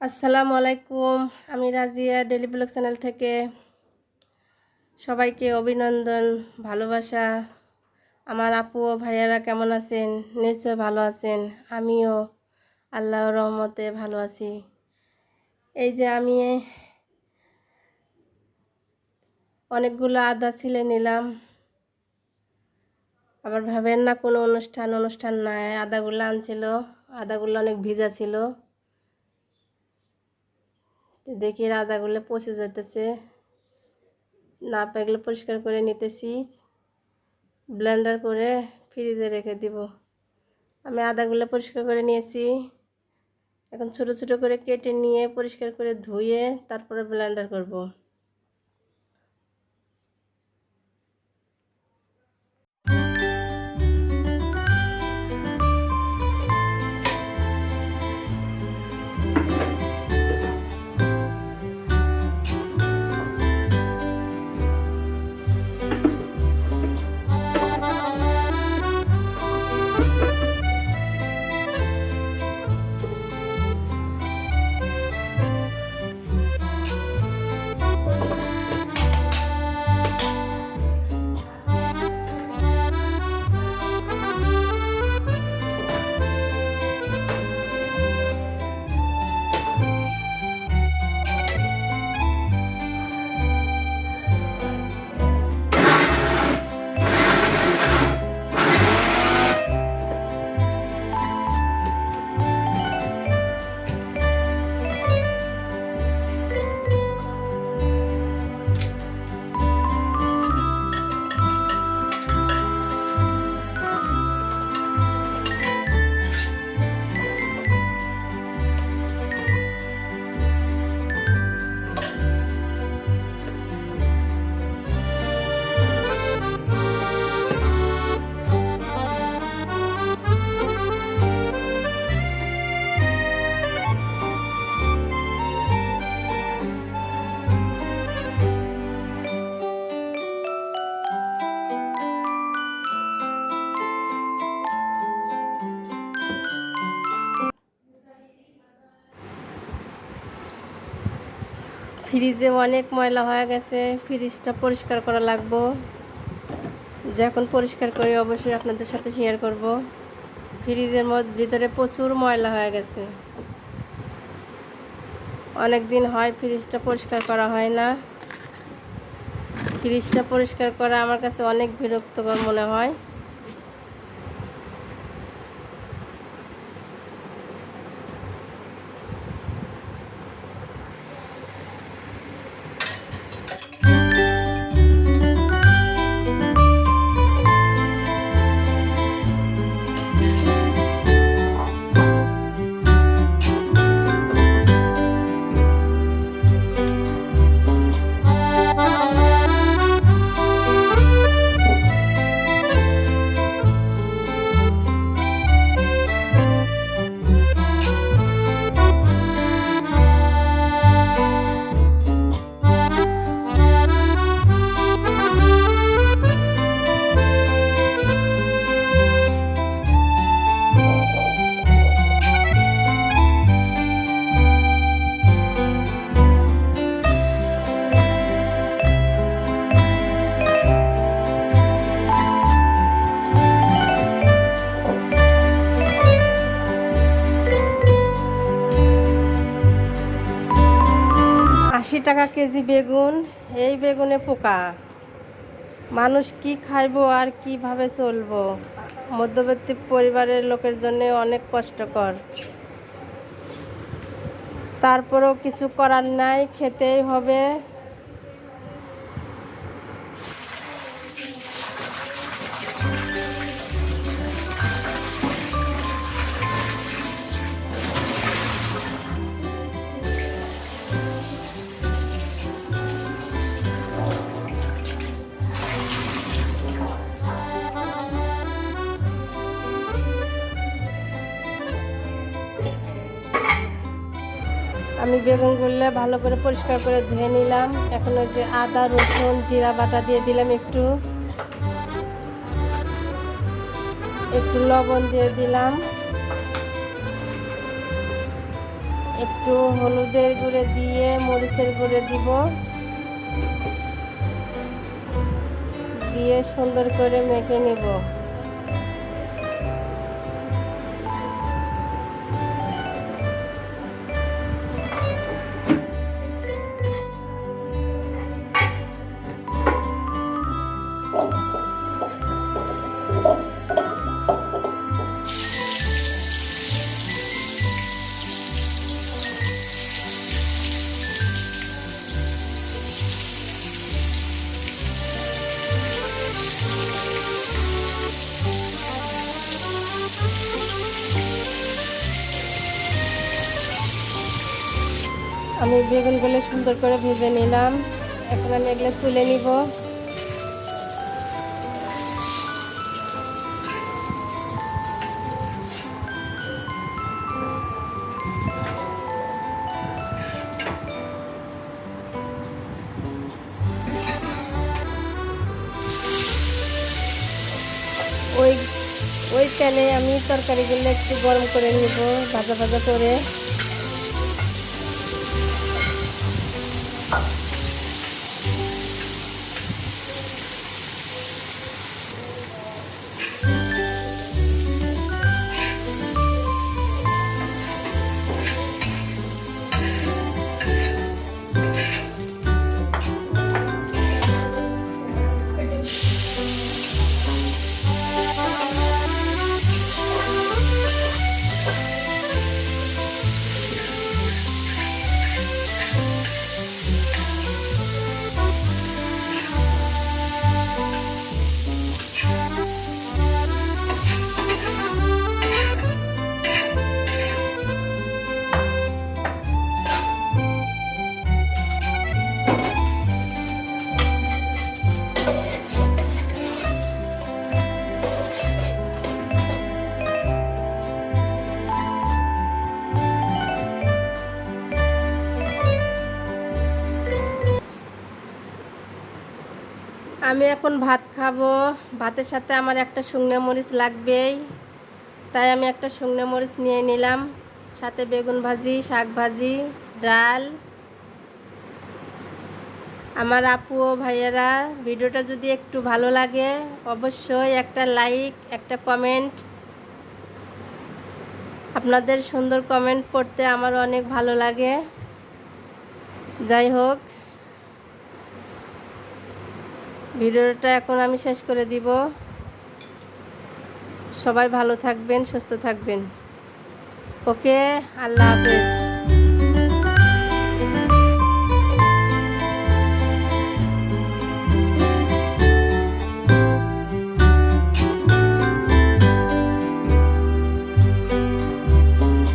আসসালামু আলাইকুম। আমি রাজিয়া ডেলি ব্লগ চ্যানেল থেকে সবাইকে অভিনন্দন, ভালোবাসা। আমার আপু ও ভাইয়ারা কেমন আছেন? নিশ্চয় ভালো আছেন। আমিও আল্লাহর রহমতে ভালো আছি। এই যে আমি অনেকগুলো আদা ছিলে নিলাম। আবার ভাবেন না কোনো অনুষ্ঠান নাই, আদাগুলো আনছিল, আদাগুলো অনেক ভিজা ছিল। দেখি আদাগুলো পচে যেতেছে, না পেলে পরিষ্কার করে নিতেছি, ব্লেন্ডার করে ফ্রিজে রেখে দিব। আমি আদাগুলো পরিষ্কার করে নিয়েছি। এখন ছোট ছোট করে কেটে নিয়ে পরিষ্কার করে ধুয়ে তারপরে ব্লেন্ডার করব। ফ্রিজে অনেক ময়লা হয়ে গেছে, ফ্রিজটা পরিষ্কার করা লাগবো। যখন পরিষ্কার করি অবশ্যই আপনাদের সাথে শেয়ার করব। ফ্রিজের ভিতরে প্রচুর ময়লা হয়ে গেছে, অনেক দিন হয় ফ্রিজটা পরিষ্কার করা হয় না। ফ্রিজটা পরিষ্কার করা আমার কাছে অনেক বিরক্তকর মনে হয়। টাকা কেজি বেগুন, এই বেগুনে পোকা। মানুষ কি খাইবো আর কিভাবে চলবো? মধ্যবিত্ত পরিবারের লোকের জন্য অনেক কষ্টকর। তারপরেও কিছু করার নাই, খেতেই হবে। আমি বেগুনগুলো ভালো করে পরিষ্কার করে ধুয়ে নিলাম। এখন ওই যে আদা রসুন জিরা বাটা দিয়ে দিলাম, একটু লবণ দিয়ে দিলাম। একটু হলুদের গুঁড়ো দিয়ে মরিচের গুঁড়ো দিব, দিয়ে সুন্দর করে মেখে নেব। আমি বেগুনগুলো সুন্দর করে ভেজে নিলাম, এখন আমি এগুলো তুলে নিব। ওই ওই তেলে আমি তরকারিগুলো একটু গরম করে নিব, ভাজা ভাজা করে। আমি এখন ভাত খাবো, ভাতের সাথে আমার একটা শুকনো মরিচ লাগবেই, তাই আমি একটা শুকনো মরিচ নিয়ে নিলাম। সাথে বেগুন ভাজি, শাক ভাজি, ডাল। আমার আপু ও ভাইয়েরা, ভিডিওটা যদি একটু ভালো লাগে অবশ্যই একটা লাইক, একটা কমেন্ট। আপনাদের সুন্দর কমেন্ট পড়তে আমার অনেক ভালো লাগে। যাই হোক, ভিডিওটা এখন আমি শেষ করে দিব। সবাই ভালো থাকবেন, সুস্থ থাকবেন। ওকে, আল্লাহ হাফেজ।